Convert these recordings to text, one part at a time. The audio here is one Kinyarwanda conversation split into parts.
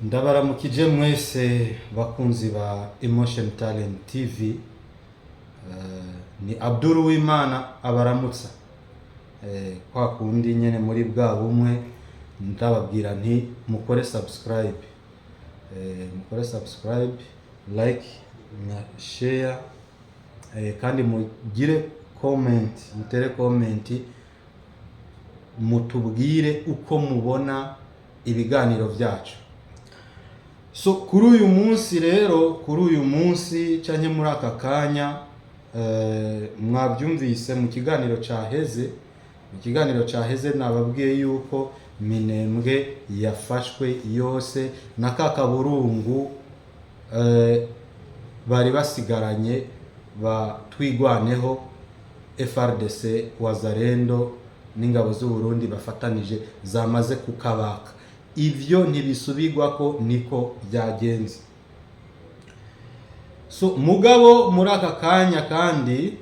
Ndabaramukije mwese bakunzi ba Emotion Talent TV. Ni Abdul Uwimana abaramutsa. Kwa kundi nyene muri bwa bumwe ndababwira nti mukore subscribe. Mukore subscribe, like na share, kandi mugire comment, mutere comment, mutubwire uko mubona ibiganiro byacu. So kuri uyu munsi canke muri aka kanya mwabyumvise mu kiganiro caheze nababwiye yuko Minembwe yafashwe yose na kakaburungu bari basigaranye batwigwaneho FRDC Wazalendo n'ingabo z'u Burundi bafatanije zamaze kukabaka. Ivyo ntibisubigwa ko niko byagenze. So mugabo muri aka kanya kandi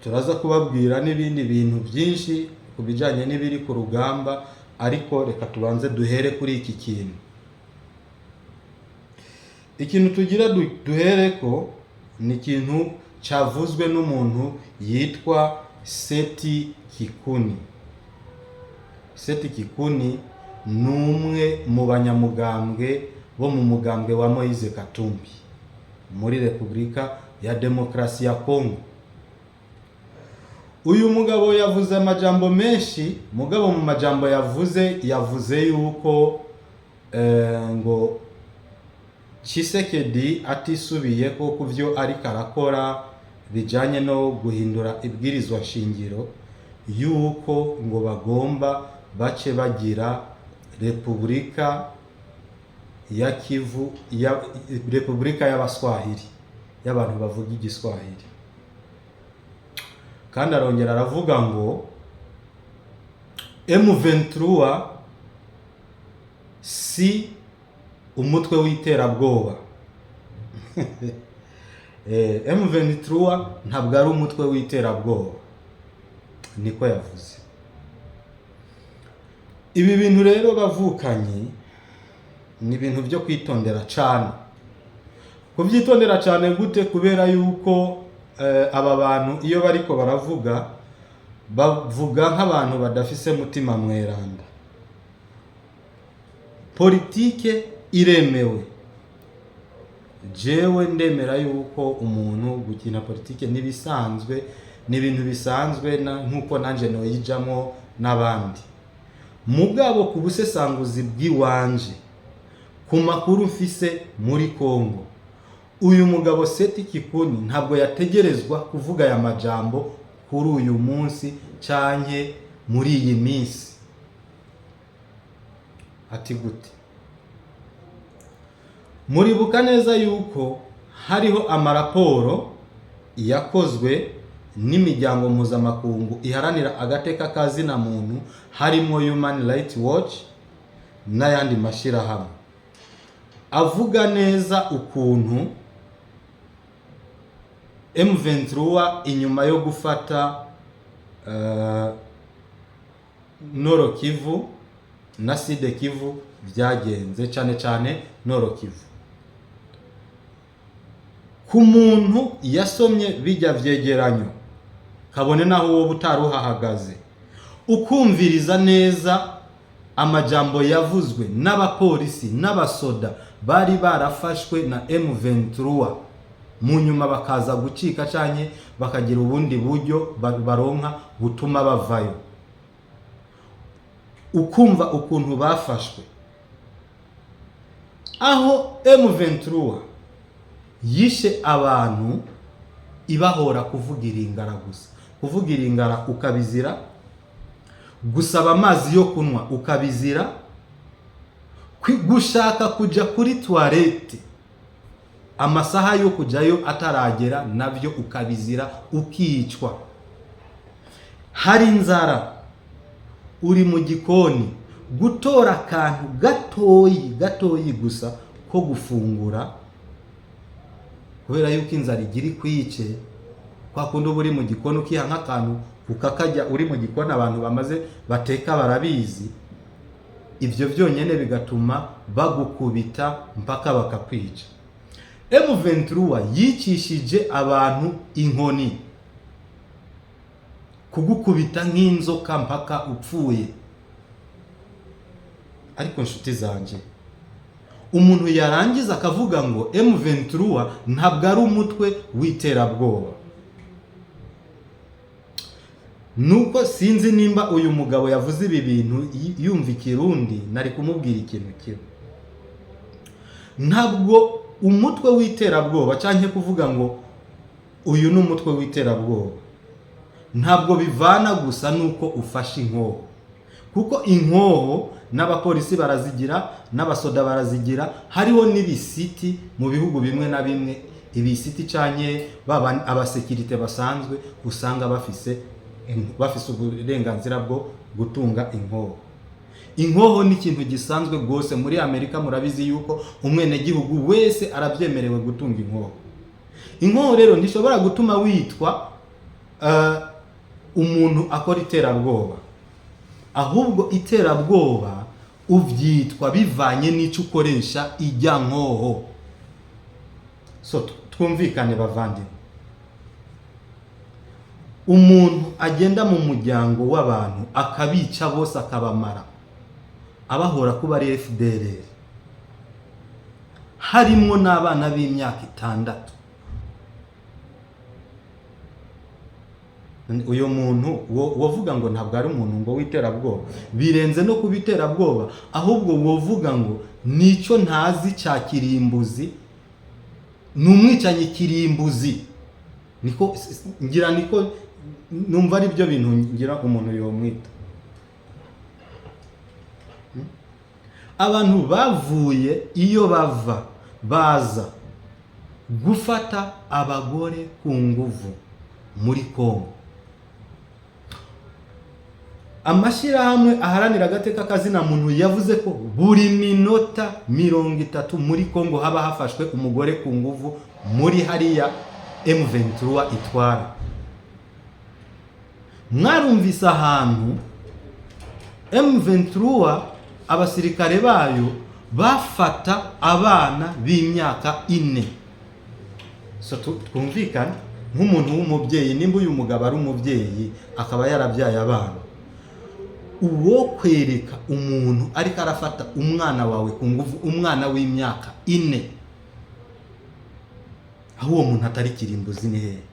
turaza kubabwira n'ibindi bintu byinshi kubijanye n'ibiri ku rugamba, ariko reka tubanze duhere kuri iki kintu. Ikintu tugira duhereko ni ikintu cavuzwe n'umuntu yitwa Seti Kikuni. Seti Kikuni numwe mu banyamugambwe bo mu mugambwe wa Moise Katumbi muri Republika ya Demokrasi ya Kongo. Uyu mugabo yavuze amajambo menshi, mugabo mu majambo yavuze yuko ngo Tshisekedi atisubiye ko kuvyo ari karakora bijanye no guhindura ibwirizwa shingiro, yuko ngo bagomba bace bagira Republika ya Kivu ya Republika y'Abaswahili, y'abantu bavuga igiswahili. Kandi arongera aravuga ngo M23 si umutwe w'iterabwoba. M23 ntabwo ari umutwe w'iterabwoba, niko yavuze. Ibi bintu rero bavukanyi ni ibintu byo kwitondera cyane. Kubyitondera cyane gute? Kubera yuko aba bantu iyo bariko bavuga nk'abantu badafise mutima mweranda. Politike iremewe. Jewe ndemera yuko umuntu gukina politike nibisanzwe, ni ibintu bisanzwe nkuko nanje noyijamo n'abandi. Mugabo ku busesanguzi bw'iwanje, ku makuru mfise muri Kongo, uyu mugabo Seti Kikuni ntabwo yategerezwa kuvuga aya majambo kuri uyu munsi canke muri iyi minsi. Ati gute? Muribuka neza yuko hariho amaraporo yakozwe n'imiryango mpuzamakungu iharanira agateka kazina muntu, harimo Human Rights Watch n'ayandi mashirahamwe, avuga neza ukuntu M23 inyuma yo gufata Nord Kivu na Sud Kivu byagenze, cyane Nord Kivu. Ku muntu yasomye bijya vyegeranyo, kabone naho wowe utaruhahagaze, ukumviriza neza amajambo yavuzwe n'abapolisi n'abasoda bari barafashwe na M23, mu nyuma bakaza gucika canke bakagira ubundi buryo baronka butuma bavayo. Ukumva ukuntu bafashwe, aho M23 yishe abantu ibahora kuvugira ingara gusa. Kuvugira ingara ukabizira, gusaba amazi yo kunwa ukabizira, gushaka kuja kuri toilette amasaha yo kujayo ataragera navyo ukabizira, ukicwa. Hari inzara, uri mu gikoni, gutora akantu gatoyi gusa ko gufungura, kubera yuko inzara igira ikwice. Kwa kundi uri mu gikoni ukiha nk'akantu ukakajya, uri mu gikoni abantu bamaze bateka barabizi, ibyo byonyine bigatuma bagukubita mpaka bakakwica. M23 yicishije abantu inkoni, kugukubita nk'inzoka mpaka upfuye. Ariko nshuti zanje, umuntu yarangiza akavuga ngo M23 ntabwo ari umutwe w'iterabwoba. Nuko sinzi nimba uyu mugabo yavuze ibi bintu yumva ikirundi, nari kumubwira ikintu kimwe. Ntabwo umutwe w'iterabwoba cyangwa kuvuga ngo uyu ni umutwe w'iterabwoba, ntabwo bivana gusa nuko ufashe inkoho, kuko inkoho n'abapolisi barazigira, n'abasoda barazigira. Hariho n'ibisiti mu bihugu bimwe na bimwe, ibisiti cyanye abasekirite basanzwe usanga bafise uburenganzira bwo gutunga inkoho. Inkoho ni ikintu gisanzwe rwose. Muri Amerika murabizi yuko umwenegihugu wese arabyemerewe gutunga inkoho. Inkoho rero ntishobora gutuma witwa umuntu akora iterabwoba, ahubwo iterabwoba ubyitwa bivanye n'icyo ukoresha ijya nkoho. So twumvikane bavandimwe, umuntu agenda mu muryango w'abantu akabica bose akabamara, abahora kuba ari FDLR, harimo n'abana b'imyaka 6. Uyo muntu wovuga ngo ntabwo ari umuntu ngo w'iterabwoba, birenze no kubiterabwoba, ahubwo wovuga ngo nicyo ntazi cya kirimbuzi, numwicanyi kirimbuzi. Niko ngira, niko numva ari byo bintu ngira umuntu yomwita. Abantu bavuye iyo bava baza gufata abagore ku nguvu muri Kongo. Amashyirahamwe aharanira agateka kazina muntu yavuze ko buri minota 30 muri Kongo haba hafashwe umugore ku nguvu muri hariya M23 itwara. Mwarumvise ahantu M23 abasirikare bayo bafata abana b'imyaka 4. So twumvikana nk'umuntu w'umubyeyi, nimba uyu mugabo ari umubyeyi akaba yarabyaye abana, uwo kwereka umuntu ariko arafata umwana wawe ku nguvu, umwana w'imyaka 4, aho uwo muntu atari kirimbuzi ni hehe?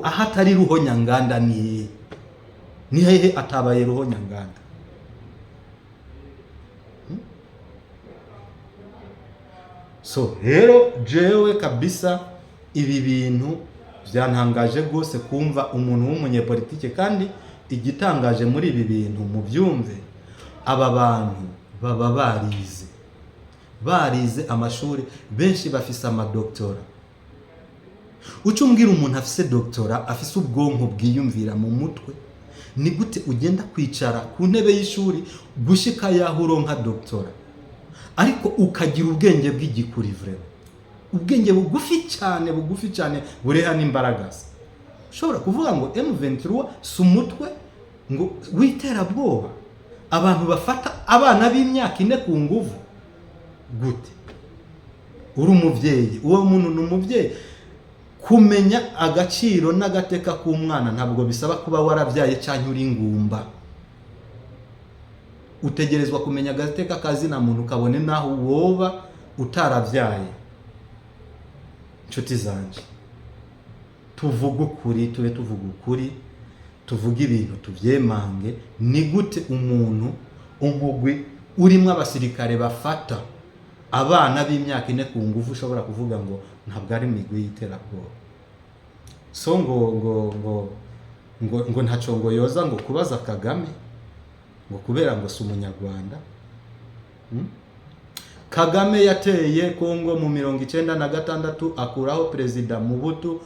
Aho atari ruhonyanganda ni hehe? Atabaye ruhonyanganda. So rero jewe kabisa ibi bintu byantangaje rwose kumva umuntu w'umunyepolitike, kandi igitangaje muri ibi bintu mu byumve, aba bantu baba barize amashuri, benshi bafise amadoktora. Ucumbwira umuntu afise doktora, afise ubwonko bwiyumvira mu mutwe, ni gute ugenda kwicara ku ntebe y'ishuri gushika yahuro nka doktora, ariko ukagira ubwenge bw'igikuri vrema, ubwenge bugufi cyane bureha n'imbaraga. Ushobora kuvuga ngo M23 si umutwe ngo w'iterabwoba, abantu bafata abana b'imyaka 4 ku nguvu gute? Uri umubyeyi, uwo muntu ni umubyeyi. Kumenya agaciro n'agateka k'umwana ntabwo bisaba kuba warabyaye cyangwa uri ingumba. Utegerezwa kumenya agateka kazina muntu, kabone naho woba utarabyaye. Nshuti zanje, tuvuga ukuri, tuvuga ibintu tubyemange. Ni gute umuntu umugwi urimo abasirikare bafata abana b'imyaka 4 ku nguvu ushobora kuvuga ngo ntabwo ari imigwi y'iterabwoba? So ngo ntaco ngo yoza ngo kubaza Kagame ngo kubera ngo si umunyarwanda. Kagame yateye Kongo mu 1996, akuraho perezida Mobutu,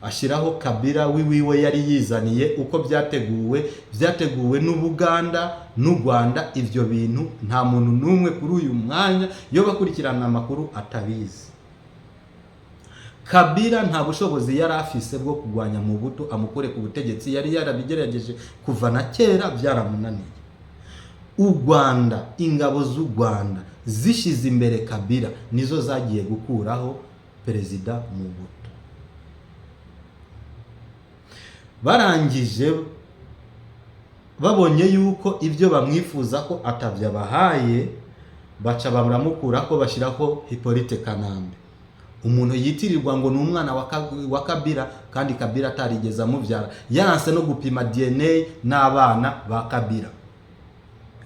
ashiraho Kabila wiwe yari yizaniye. Uko byateguwe n'Ubuganda n'u Rwanda. Ivyo bintu nta muntu numwe kuri uyu mwanya yo bakurikirana amakuru atabizi. Kabila nta bushobozi yari afise bwo kugwanya Mobutu amukore ku butegetsi, yari yarabigerageje kuva na kera byaramunaniye. u Rwanda, ingabo z'u Rwanda zishize imbere Kabila nizo zagiye gukuraho perezida Mobutu. Barangije babonye yuko ibyo bamwifuza ko atabyabahaye, baca baramukura ko bashyiraho Hippolyte Kanambe, umuntu yitirirwa ngo ni umwana wa Kabila kandi Kabila atarigeze amubyara, yaranse no gupima DNA n'abana ba Kabila.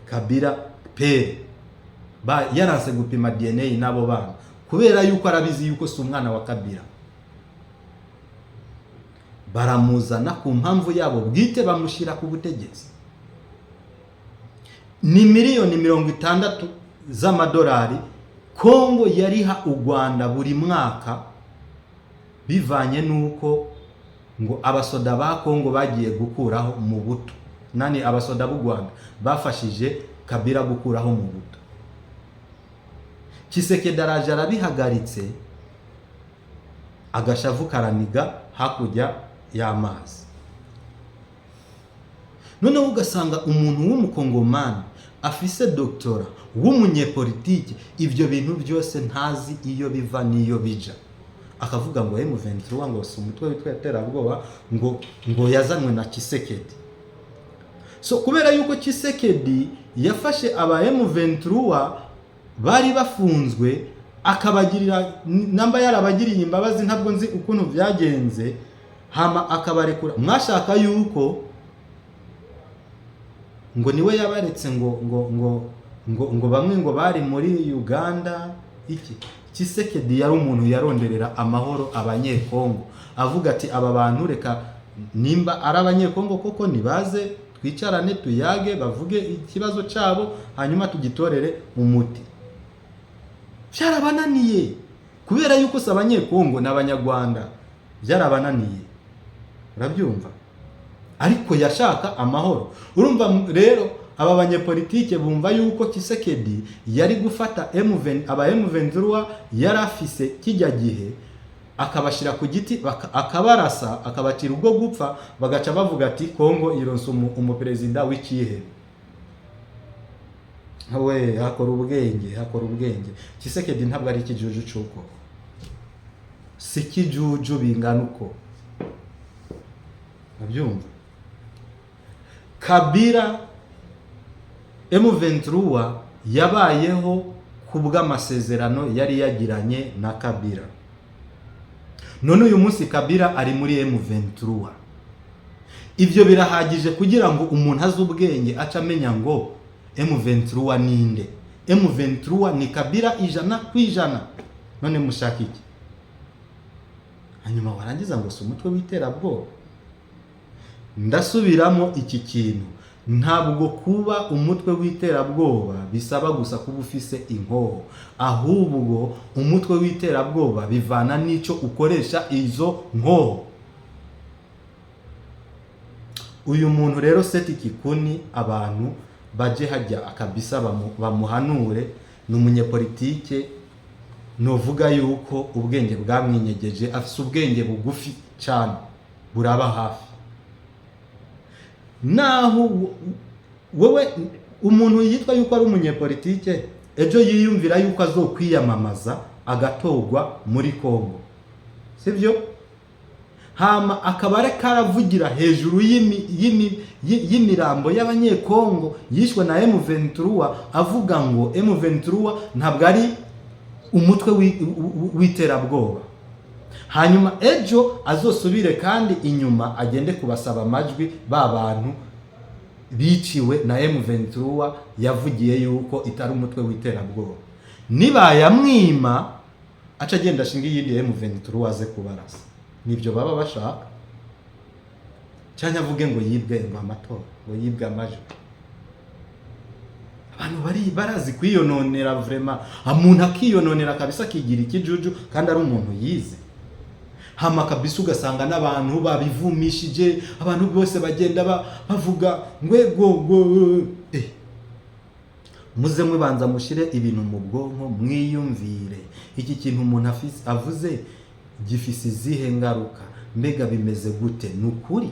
Kabila pere yaranse gupima DNA n'abo bana kubera yuko arabizi yuko si umwana wa Kabila. Baramuzana ku mpamvu yabo bwite, bamushyira ku butegetsi. Ni miliyoni 60 z'amadolari Kongo yariha u Rwanda buri mwaka, bivanye nuko ngo abasoda ba Kongo bagiye gukuraho Mobutu. Nani abasoda b'u Rwanda bafashije Kabila gukuraho Mobutu. Tshisekedi araje arabihagaritse, agashavu karaniga hakurya y'amazi. Noneho ugasanga umuntu w'umukongomani afise doktora w'umunyepolitike, ibyo bintu byose ntazi iyo biva niyo bija, akavuga ngo M23 ngo si umutwe witwa terabwoba, ngo yazanwe na Tshisekedi. So kubera yuko Tshisekedi yafashe aba M23 bari bafunzwe, akabagirira namba yarabagiriye imbabazi, ntabwo nzi ukuntu byagenze, hama akabarekura. Mwashaka yuko ngo niwe yabaretse ngo bamwe ngo bari muri Uganda iki. Tshisekedi yari umuntu yaronderera amahoro abanyekongo, avuga ati aba bantu reka nimba ari abanyekongo koko nibaze twicarane tuyage, bavuge ikibazo cyabo hanyuma tugitorere umuti. Byarabananiye kubera yuko si abanyekongo n'abanyarwanda, byarabananiye, urabyumva. Ariko yashaka amahoro. Urumva rero aba banyepolitike bumva yuko Tshisekedi yari gufata aba M23 yarafise kijya gihe, akabashira ku giti, akabarasa, akabacira ubwo gupfa, bagaca bavuga ati Kongo ironse umuperezida w'ikihe. Hawe hakora ubwenge. Tshisekedi ntabwo ari ikijuju cyuko, si kijuju bingana uko, nabyumva. Kabila M23 yabayeho kubw'amasezerano yari yagiranye na Kabila. None uyu munsi Kabila ari muri M23. Ibyo birahagije kugira ngo umuntu azi ubwenge aca amenya ngo M23 ninde. M23 ni Kabila 100%. None mushaka iki? Hanyuma warangiza ngo si umutwe w'iterabwoba. Ndasubiramo iki kintu, ntabwo kuba umutwe w'iterabwoba bisaba gusa kuba ufise inkoho, ahubwo umutwe w'iterabwoba bivana n'icyo ukoresha izo nkoho. Uyu muntu rero Seth Kikuni, abantu baje hajya akabisa bamuhanure, ni umunyepolitike novuga yuko ubwenge bwamwinyegeje, afise ubwenge bugufi cyane buraba hafi. Naho wowe umuntu yitwa yuko ari umunyepolitike, ejo yiyumvira yuko azokwiyamamaza agatogwa muri Kongo, sibyo? Hama akabare karavugira hejuru y'imirambo y'abanyekongo yishwe na M23, avuga ngo M23 ntabwo ari umutwe w'iterabwoba. Hanyuma ejo azosubire kandi inyuma agende kubasaba amajwi bantu biciwe na M23 yavugiye yuko itari umutwe w'iterabwoba. Niba yamwima aca agenda ashinga yindi M23 aze kubarasa. Nibyo baba bashaka. Cyanya avuge ngo yibwe amatora, ngo yibwe amajwi. Abantu barazi kwiyononera vraiment. Umuntu akiyononera kabisa kigira ikijuju kandi ari umuntu yize. Hama kabisa ugasanga n'abantu babivumishije, abantu bose bagenda bavuga ngwego muze mwibanza mushire ibintu mu bwonko, mwiyumvire iki kintu umuntu avuze gifise izihe ngaruka, mbega bimeze gute, nukuri.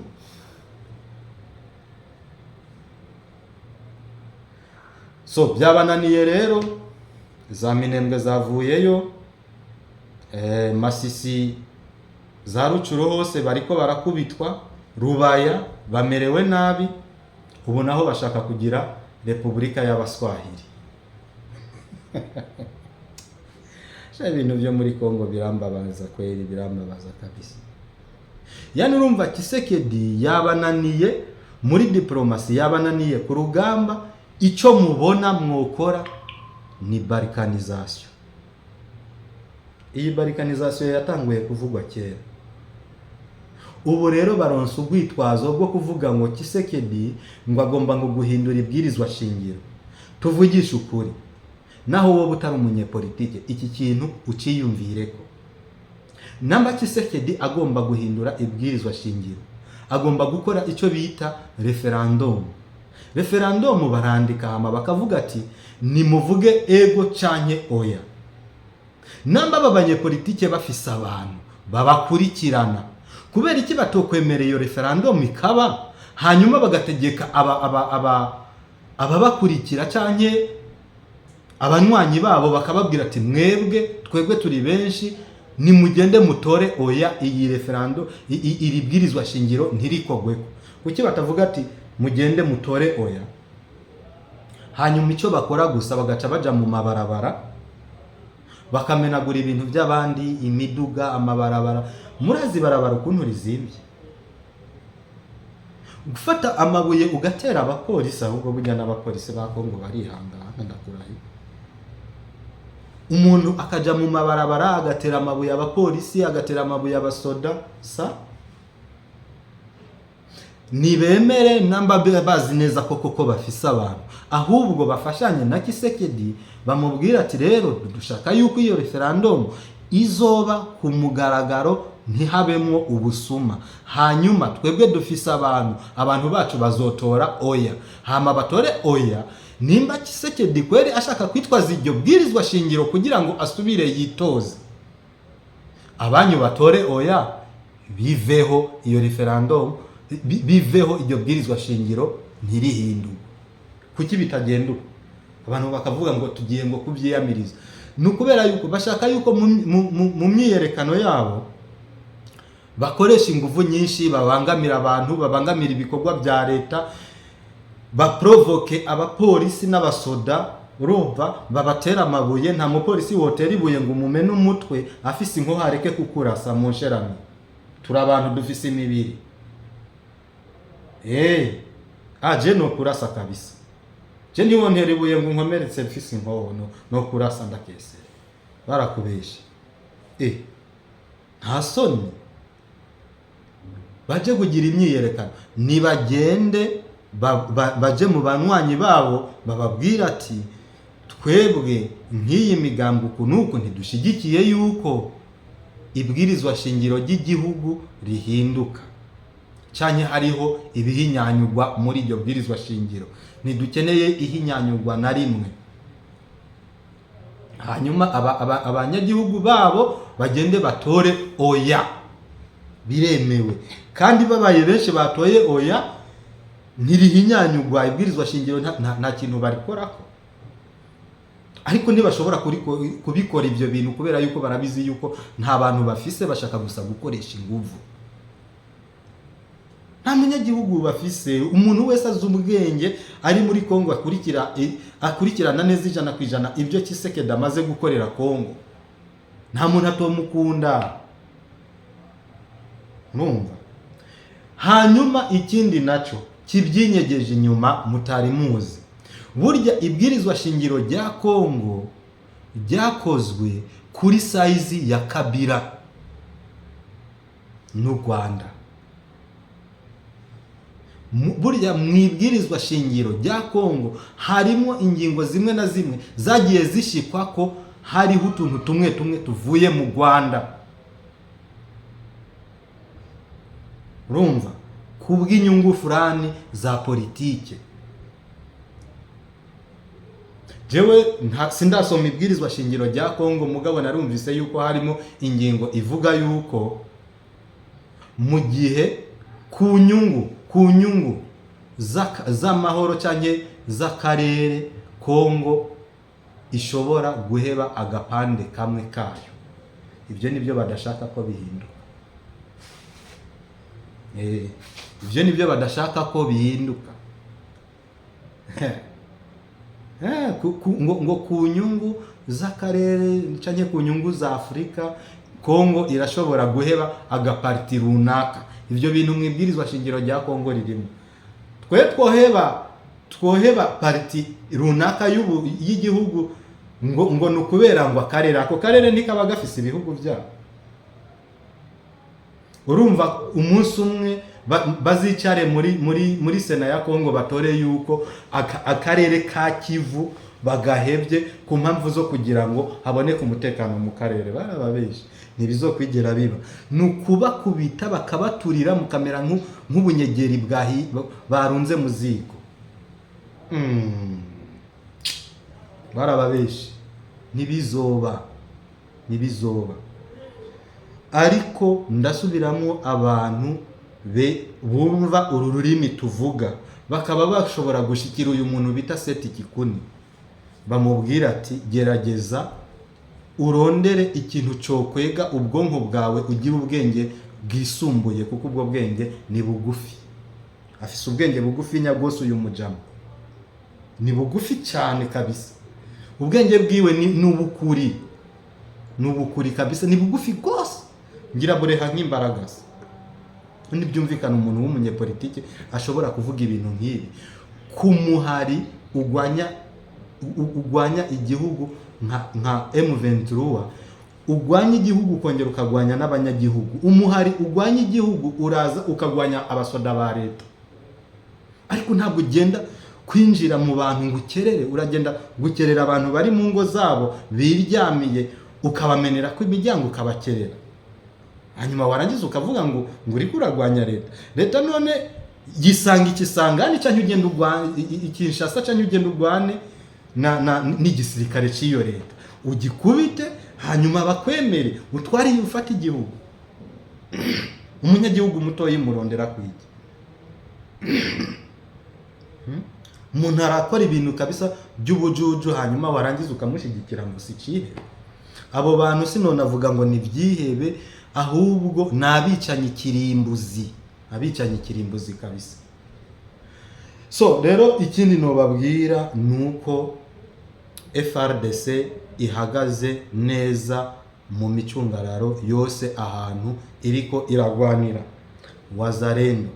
So byabananiye rero, za Minembwe zavuyeyo, Masisi, za Rucuro hose bariko barakubitwa, Rubaya bamerewe nabi, ubu naho bashaka kugira Repubulika y'Abaswahili. Ibintu byo muri Kongo birambabaza kweli, birambabaza kabisa. Yani urumva Tshisekedi yabananiye muri diplomasi, yabananiye ku rugamba, icyo mubona mwokora ni balkanization. Iyi balkanization yatanguye kuvugwa kera. Ubu rero baronse ubwitwazo bwo kuvuga ngo Tshisekedi ngo agomba ngo guhindura ibwirizwa shingiro. Tuvugisha ukuri, naho wowe utari umunyepolitike, iki kintu uciyumvireko. Namba Tshisekedi agomba guhindura ibwirizwa shingiro, agomba gukora icyo bita referendum. Referendum barandika hama bakavuga ati nimuvuge ego canke oya. Namba abanyepolitike bafise abantu babakurikirana, kubera iki batokwemereye iyo referendum ikaba, hanyuma bagategeka ababakurikira canke abanywanyi babo bakababwira ati twebwe turi benshi, nimugende mutore oya, iyi referendum iri bwirizwa shingiro ntirikogweko. Kuki batavuga ati mugende mutore oya, hanyuma icyo bakora gusa bagaca baja mu mabarabara bakamenagura ibintu by'abandi, imiduga, amabarabara. Murazi barabara ukuntu rizimbye, gufata amabuye ugatera abapolisi, ahubwo burya n'abapolisi ba Kongo barihangana ndakurahi. Umuntu akaja mu mabarabara agatera amabuye abapolisi, agatera amabuye abasoda, nibemere namba bazi neza koko bafise abantu, ahubwo bafashanye na Tshisekedi bamubwira ati rero dushaka yuko iyo referendum izoba ku mugaragaro, ntihabemwo ubusuma, hanyuma twebwe dufise abantu bacu bazotora oya, hama batore oya. Nimba Tshisekedi kweri ashaka kwitwaza iryo bwirizwa shingiro kugira ngo asubire yitoze, abanyu batore oya, biveho iyo referendum, biveho iryo bwirizwa shingiro ntirihindu. Kuki bitagenda? Abantu bakavuga ngo tugiye ngo kubyiyamiriza. Nukubera yuko bashaka yuko mu myiyerekano yabo bakoresha ingufu nyinshi, babangamira abantu, babangamira ibikorwa bya leta, baprovoke abapolisi n'abasoda, urumva, babatera amabuye. Nta mupolisi wotera ibuye ngo umumene umutwe afise inko hareke kukurasa mu nsherano. Turi abantu dufise imibiri. Je no kurasa kabisa. Je ntiwontera ibuye ngo nkomeretse mfise inko no kurasa ndakesera. Barakubesha. Nta soni. Baje kugira imyiyerekano, nibagende baje mu banywanyi babo bababwira ati twebwe nk'iyi migambo kunuko ntidushigikiye yuko ibwirizwa shingiro ry'igihugu rihinduka, cyane hariho ibihinyanyugwa muri iryo bwirizwa shingiro, ntidukeneye ihinyanyugwa na rimwe. Hanyuma abanyagihugu babo bagende batore oya, biremewe. Kandi babaye benshi batoye oya, ntirihinyanyugwa ibwirizwa shingiro, nta kintu barikorako. Ariko ntibashobora kubikora ibyo bintu kubera yuko barabizi yuko nta bantu bafise, bashaka gusa gukoresha inguvu. Nta munyagihugu bafise. Umuntu wese azi ubwenge ari muri Kongo akurikirana neza 100% ibyo Tshisekedi amaze gukorera Kongo. Nta muntu atomukunda, numva. Hanyuma ikindi naco kibyinyegeje inyuma mutari muzi, burya ibwirizwa shingiro rya Kongo ryakozwe kuri size ya Kabila n'u Rwanda. Burya mwibwirizwa shingiro rya Kongo harimo ingingo zimwe na zimwe zagiye zishikwa ko hariho utuntu tumwe tuvuye mu Rwanda, urumva, kubw'inyungu fulani za politike. Jewe sindasoma ibwirizwa shingiro rya Kongo, mugabo narumvise yuko harimo ingingo ivuga yuko mu gihe ku nyungu z'amahoro cyangwa z'akarere Kongo ishobora guheba agapande kamwe kayo. Ibyo nibyo badashaka ko bihinduka. Ibyo nibyo badashaka ko bihinduka. Ngo ku nyungu z'akarere canke ku nyungu za Afrika, Kongo irashobora guheba agaparti runaka. Ibyo bintu mwibwirizwa shingiro rya Kongo ririmo. Twoheba parti runaka y'igihugu ngo nukubera ngo akarere, ako karere ntikaba gafise ibihugu byabo. Urumva umunsi umwe bazicare muri Sena ya Kongo batore yuko akarere ka Kivu bagahebye ku mpamvu zo kugira ngo haboneke umutekano mu karere. Barababeshe, ntibizokwigera biba. Nukubakubita bakabaturira mukamera nk'ubunyegeri barunze mu ziko. Barababeshe, ntibizoba. Ariko ndasubiramo, abantu bumva uru rurimi tuvuga bakaba bashobora gushikira uyu muntu bita Seth Kikuni, bamubwira ati gerageza urondere ikintu cokwega ubwonko bwawe, ugira ubwenge bwisumbuye, kuko ubwo bwenge ni bugufi. Afise ubwenge bugufi nyagose uyu mujama, ni bugufi cyane kabisa. Ubwenge bwiwe ni ubukuri kabisa, ni bugufi gose. Ngira bureha nk'imbaraga. Ntibyumvikana umuntu w'umunyepolitike ashobora kuvuga ibintu nk'ibi kumuhari ugwanya igihugu nka M23, ugwanya igihugu ukongera ukagwanya n'abanyagihugu. Umuhari ugwanya igihugu uraza ukagwanya abasoda ba leta. Ariko ntabwo ugenda kwinjira mu bantu ngo ukerere, uragenda gukerera abantu bari mu ngo zabo biryamiye, ukabamenera ko imiryango ukabakerera. Hanyuma warangiza ukavuga ngo uri kuragwanya leta. None gisanga ikisangani cyangwa ugenda ugwane Kinshasa, cyangwa ugenda ugwane n'igisirikare cy'iyo leta, ugikubite hanyuma bakwemere utwari ufata igihugu. Umunyagihugu muto yimurondera kwiki. Umuntu arakora ibintu kabisa by'ubujuju, hanyuma warangiza ukamushyigikira ngo sicihe. Abo bantu sinone avuga ngo ni byihebe, ahubwo nabicanye kirimbuzi kabisa. So rero ikindi nobabwira nuko FRDC ihagaze neza mu micungararo yose ahantu iriko iragwanira. Wazarendo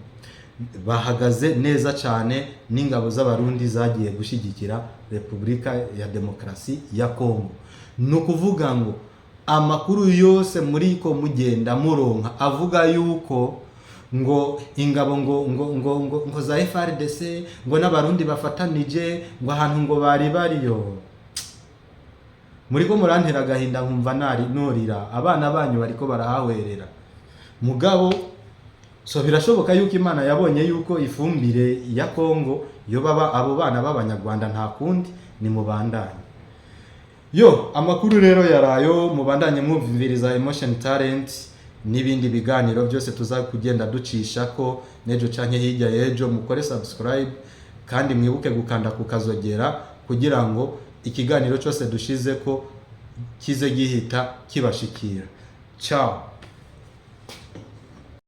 bahagaze neza cyane, n'ingabo z'abarundi zagiye gushigikira Repubulika ya Demokarasi ya Kongo. Nukuvuga ngo amakuru yose muri ko mugenda muronka avuga yuko ngo ingabo ngo za FRDC ngo n'abarundi bafatanije ngo ahantu ngo bariyo, muri ko murantera agahinda nkumva norira. Abana banyu bariko barahahwerera mugabo. So birashoboka yuko Imana yabonye yuko ifumbire ya Kongo yo baba abo bana b'Abanyarwanda, nta kundi ni mubandanye. Amakuru rero yarayo, mubandanye mwumviriza Emotion Talent n'ibindi biganiro byose tuzakugenda ducisha ko nejo canke hirya yejo. Mukore subscribe kandi mwibuke gukanda kukazogera kugira ngo ikiganiro cyose dushize ko kize gihita kibashikira. Ciao.